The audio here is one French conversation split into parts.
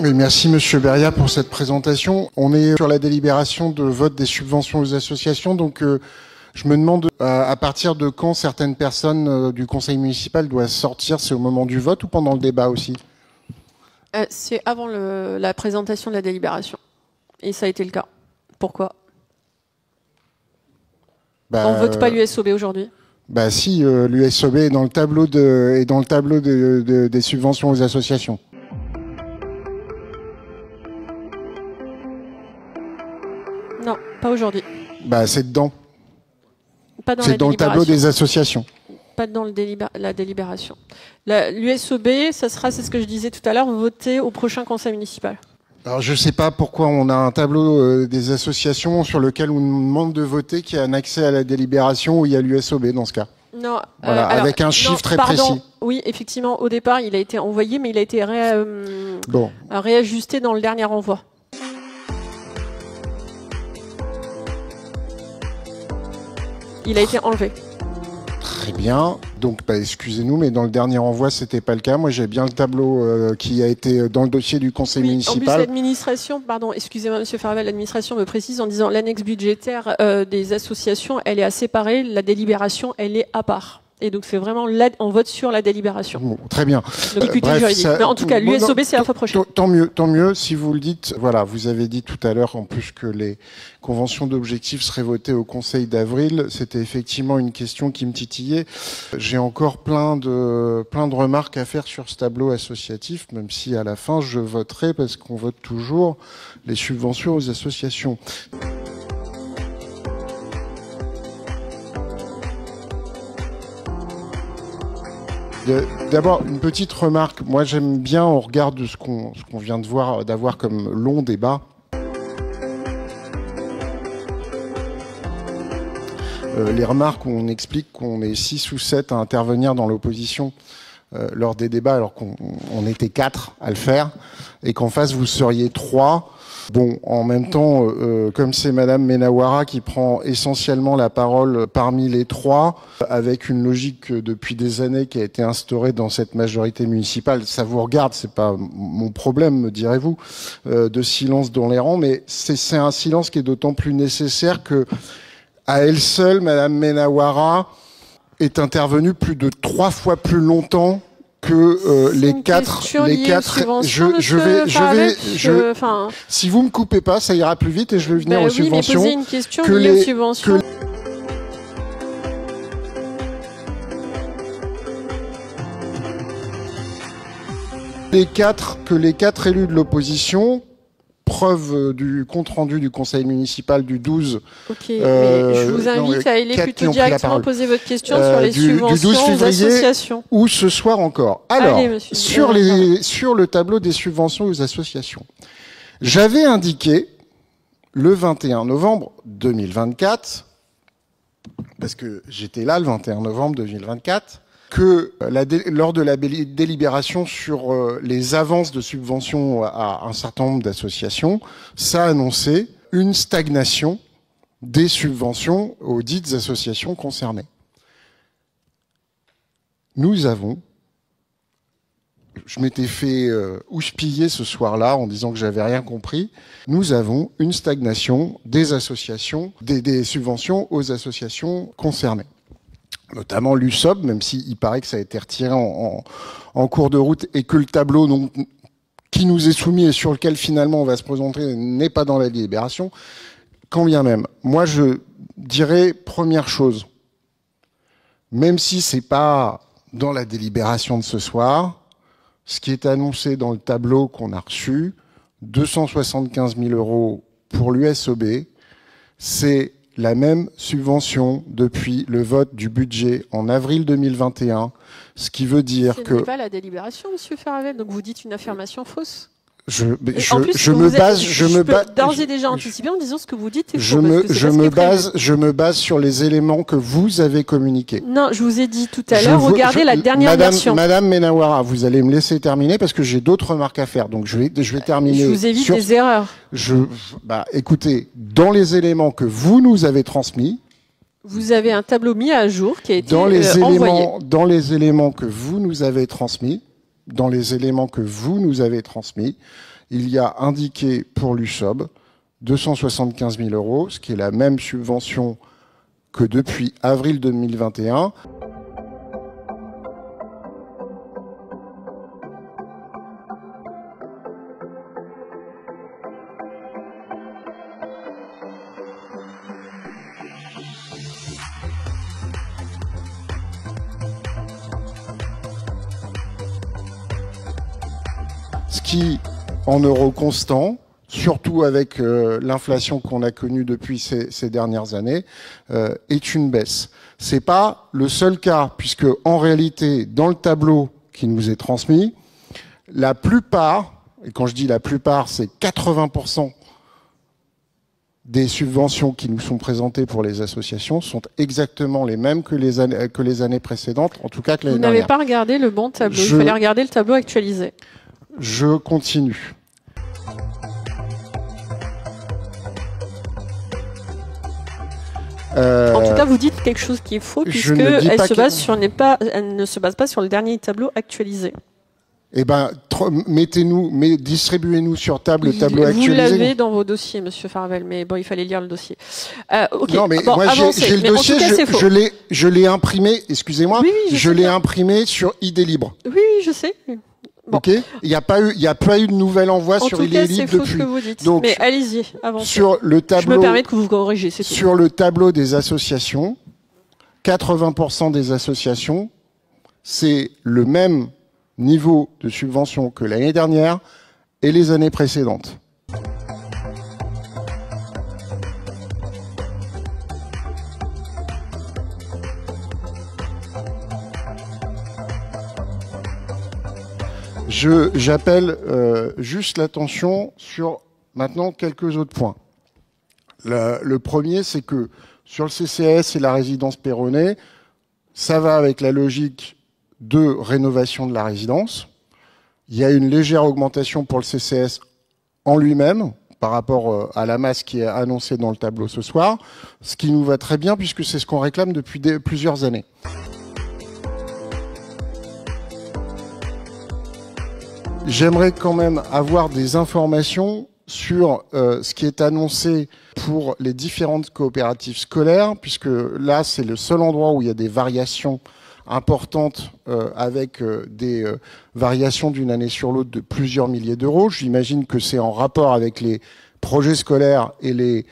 Oui, merci Monsieur Beria pour cette présentation. On est sur la délibération de vote des subventions aux associations, donc je me demande à partir de quand certaines personnes du conseil municipal doivent sortir. C'est au moment du vote ou pendant le débat aussi? C'est avant la présentation de la délibération. Et ça a été le cas. Pourquoi? On ne vote pas l'USOB aujourd'hui. Bah si, l'USOB est dans le tableau des subventions aux associations. Non, pas aujourd'hui. Bah c'est dedans. Pas dans c'est la dans le tableau des associations. Pas dans la délibération. L'USOB, c'est ce que je disais tout à l'heure, voté au prochain conseil municipal. Alors je ne sais pas pourquoi on a un tableau des associations sur lequel on nous demande de voter qu'il y a un accès à la délibération où il y a l'USOB dans ce cas. Non, voilà, alors, avec un chiffre très précis. Oui, effectivement, au départ, il a été envoyé, mais il a été réajusté dans le dernier envoi. Il a été enlevé. Très bien. Donc, excusez-nous, mais dans le dernier envoi, c'était pas le cas. Moi, j'ai bien le tableau qui a été dans le dossier du conseil municipal. En plus, l'administration, pardon, excusez-moi, Monsieur Farvel, l'administration me précise en disant l'annexe budgétaire des associations, elle est à séparer. La délibération, elle est à part. Et donc, c'est vraiment on vote sur la délibération. Bon, très bien. Mais en tout cas, l'USOB, c'est la fois prochaine. Tant mieux. Si vous le dites, voilà, vous avez dit tout à l'heure, en plus, que les conventions d'objectifs seraient votées au Conseil d'avril. C'était effectivement une question qui me titillait. J'ai encore plein de remarques à faire sur ce tableau associatif, même si à la fin, je voterai parce qu'on vote toujours les subventions aux associations. D'abord, une petite remarque. Moi, j'aime bien, au regard de ce qu'on vient d'avoir comme long débat, les remarques où on explique qu'on est 6 ou 7 à intervenir dans l'opposition lors des débats, alors qu'on était 4 à le faire, et qu'en face, vous seriez 3. Bon, en même temps, comme c'est Madame Menawara qui prend essentiellement la parole parmi les 3, avec une logique depuis des années qui a été instaurée dans cette majorité municipale, ça vous regarde, c'est pas mon problème, me direz-vous, de silence dans les rangs, mais c'est un silence qui est d'autant plus nécessaire que, à elle seule, Madame Menawara est intervenue plus de 3 fois plus longtemps que les quatre. Si vous me coupez pas, ça ira plus vite et je vais venir aux subventions. Mais une question liée aux subventions. Que les quatre élus de l'opposition, preuve du compte-rendu du conseil municipal du 12. Ok, mais je vous invite à aller plutôt directement poser votre question sur les subventions aux associations. Ou ce soir encore. Alors, sur le tableau des subventions aux associations, j'avais indiqué le 21 novembre 2024, parce que j'étais là le 21 novembre 2024, que lors de la délibération sur les avances de subventions à un certain nombre d'associations, ça annonçait une stagnation des subventions aux dites associations concernées. Nous avons, je m'étais fait houspiller ce soir-là en disant que j'avais rien compris, nous avons une stagnation des associations, des subventions aux associations concernées. Notamment l'USOB, même s'il paraît que ça a été retiré en cours de route et que le tableau qui nous est soumis et sur lequel finalement on va se présenter n'est pas dans la délibération, quand bien même. Moi, je dirais première chose, même si c'est pas dans la délibération de ce soir, ce qui est annoncé dans le tableau qu'on a reçu, 275 000 € pour l'USOB, c'est la même subvention depuis le vote du budget en avril 2021, ce qui veut dire que... Ce n'est pas la délibération, Monsieur Farvel, donc vous dites une affirmation fausse. Je me base d'ores et déjà anticiper en disant ce que vous dites est faux. Je me base sur les éléments que vous avez communiqués. Non, je vous ai dit tout à l'heure, regardez la dernière version. Madame Menawara, vous allez me laisser terminer parce que j'ai d'autres remarques à faire. Donc je vais terminer. Je vous évite des erreurs. Écoutez, dans les éléments que vous nous avez transmis, vous avez un tableau mis à jour qui a été envoyé. Dans les éléments que vous nous avez transmis, il y a indiqué pour l'USOB 275 000 €, ce qui est la même subvention que depuis avril 2021. Ce qui, en euros constants, surtout avec l'inflation qu'on a connue depuis ces dernières années, est une baisse. C'est pas le seul cas, puisque en réalité, dans le tableau qui nous est transmis, la plupart, et quand je dis la plupart, c'est 80% des subventions qui nous sont présentées pour les associations sont exactement les mêmes que les années précédentes, en tout cas que l'année dernière. Vous n'avez pas regardé le bon tableau, il fallait regarder le tableau actualisé. Je continue. En tout cas, vous dites quelque chose qui est faux, puisque elle ne se base pas sur le dernier tableau actualisé. Eh ben, distribuez-nous sur table le tableau actualisé. Vous l'avez dans vos dossiers, Monsieur Farvel, mais bon, il fallait lire le dossier. Okay. Non, mais bon, moi, j'ai le dossier, je l'ai imprimé, excusez-moi, oui, je l'ai imprimé sur ID Libre. Oui, je sais. Bon. Ok. Il n'y a pas eu de nouvel envoi sur ID Libre depuis. En tout cas, c'est faux ce que vous dites. Donc, mais allez-y, avancez. Sur le tableau, je me permets de vous corriger, c'est tout. Sur le tableau des associations, 80% des associations, c'est le même niveau de subvention que l'année dernière et les années précédentes. J'appelle juste l'attention sur maintenant quelques autres points. Le premier, c'est que sur le CCAS et la résidence Perronnet, ça va avec la logique de rénovation de la résidence. Il y a une légère augmentation pour le CCS en lui-même par rapport à la masse qui est annoncée dans le tableau ce soir, ce qui nous va très bien puisque c'est ce qu'on réclame depuis plusieurs années. J'aimerais quand même avoir des informations sur ce qui est annoncé pour les différentes coopératives scolaires, puisque là, c'est le seul endroit où il y a des variations importantes avec des variations d'une année sur l'autre de plusieurs milliers d'euros. J'imagine que c'est en rapport avec les projets scolaires et les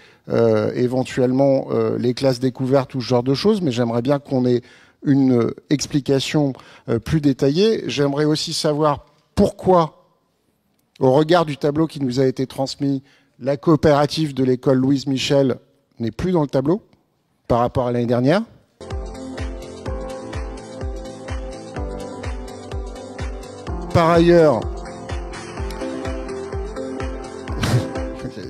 éventuellement les classes découvertes ou ce genre de choses, mais j'aimerais bien qu'on ait une explication plus détaillée. J'aimerais aussi savoir pourquoi, au regard du tableau qui nous a été transmis, la coopérative de l'école Louise Michel n'est plus dans le tableau par rapport à l'année dernière. Par ailleurs,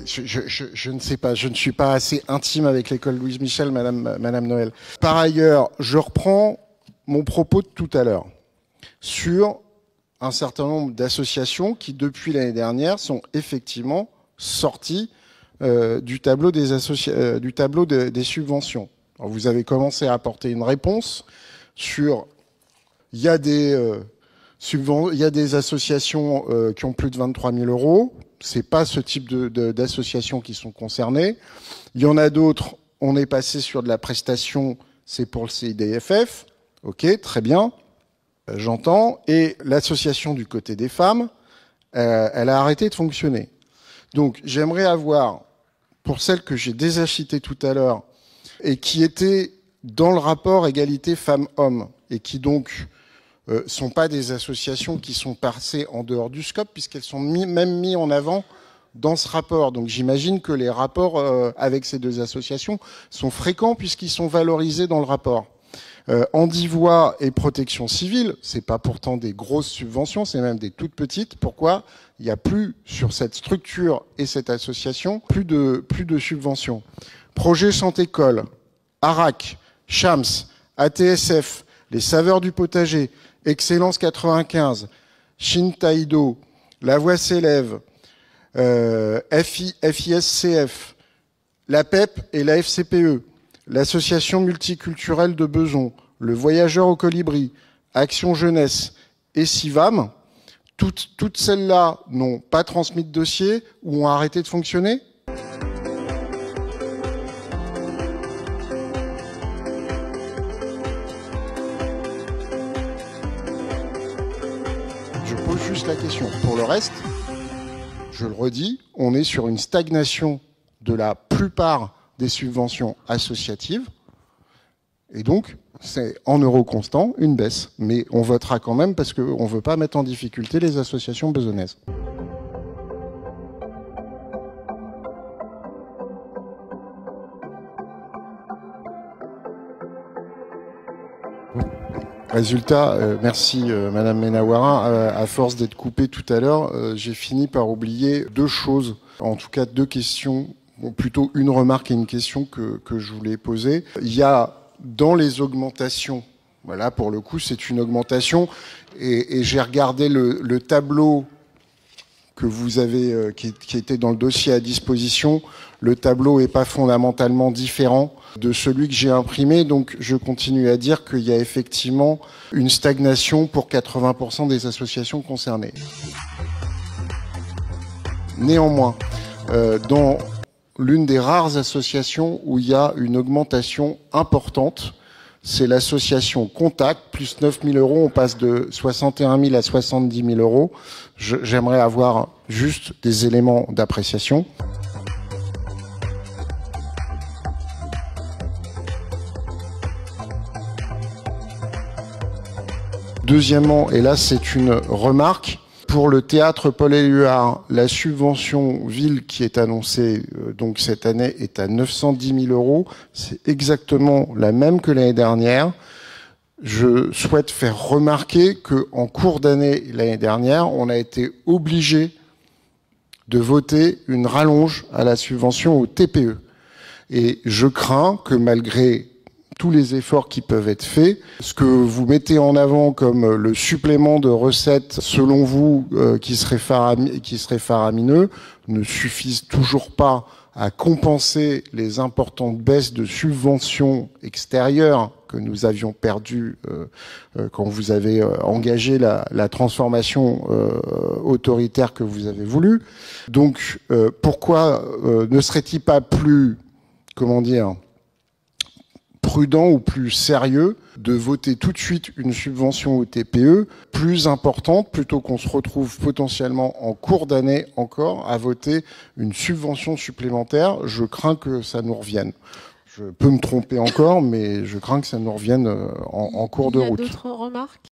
je ne sais pas, je ne suis pas assez intime avec l'école Louise Michel, Madame Noël. Par ailleurs, je reprends mon propos de tout à l'heure sur un certain nombre d'associations qui, depuis l'année dernière, sont effectivement sorties du tableau des subventions. Alors, vous avez commencé à apporter une réponse sur il y a des associations qui ont plus de 23 000 €. C'est pas ce type d'associations qui sont concernées. Il y en a d'autres. On est passé sur de la prestation. C'est pour le CIDFF. Ok, très bien. J'entends. Et l'association du côté des femmes, elle a arrêté de fonctionner. Donc, j'aimerais avoir, pour celles que j'ai déjà citées tout à l'heure, et qui étaient dans le rapport égalité femmes-hommes, et qui donc sont pas des associations qui sont passées en dehors du scope, puisqu'elles sont même mises en avant dans ce rapport. Donc, j'imagine que les rapports avec ces deux associations sont fréquents, puisqu'ils sont valorisés dans le rapport. Handivoix et protection civile, c'est pas pourtant des grosses subventions, c'est même des toutes petites. Pourquoi il n'y a plus sur cette structure et cette association plus de subventions? Projet Santé-École, ARAC, Chams, ATSF, les Saveurs du Potager, Excellence 95, Shintaïdo, La Voix s'élève, FISCF, la PEP et la FCPE, l'Association multiculturelle de Beson, le Voyageur au Colibri, Action Jeunesse et Sivam, toutes celles-là n'ont pas transmis de dossier ou ont arrêté de fonctionner? Je pose juste la question. Pour le reste, je le redis, on est sur une stagnation de la plupart des subventions associatives. Et donc, c'est en euros constants une baisse. Mais on votera quand même parce qu'on ne veut pas mettre en difficulté les associations besonnaises. Résultat, merci Madame Menawara. À force d'être coupé tout à l'heure, j'ai fini par oublier deux choses, en tout cas deux questions, ou plutôt une remarque et une question que je voulais poser. Il y a dans les augmentations, voilà, pour le coup, c'est une augmentation, et j'ai regardé le tableau que vous avez, qui était dans le dossier à disposition. Le tableau est pas fondamentalement différent de celui que j'ai imprimé, donc je continue à dire qu'il y a effectivement une stagnation pour 80% des associations concernées. Néanmoins, dans l'une des rares associations où il y a une augmentation importante, c'est l'association Contact, plus 9 000 euros, on passe de 61 000 à 70 000 euros. J'aimerais avoir juste des éléments d'appréciation. Deuxièmement, et là c'est une remarque, pour le théâtre Paul Éluard, la subvention ville qui est annoncée donc cette année est à 910 000 euros. C'est exactement la même que l'année dernière. Je souhaite faire remarquer qu'en cours d'année l'année dernière, on a été obligé de voter une rallonge à la subvention au TPE. Et je crains que malgré tous les efforts qui peuvent être faits, ce que vous mettez en avant comme le supplément de recettes, selon vous, qui serait faramineux, ne suffise toujours pas à compenser les importantes baisses de subventions extérieures que nous avions perdues quand vous avez engagé la transformation autoritaire que vous avez voulu. Donc, pourquoi ne serait-il pas plus, comment dire, prudent ou plus sérieux de voter tout de suite une subvention au TPE plus importante plutôt qu'on se retrouve potentiellement en cours d'année encore à voter une subvention supplémentaire? Je crains que ça nous revienne. Je peux me tromper encore, mais je crains que ça nous revienne en cours de route. Il y a d'autres remarques?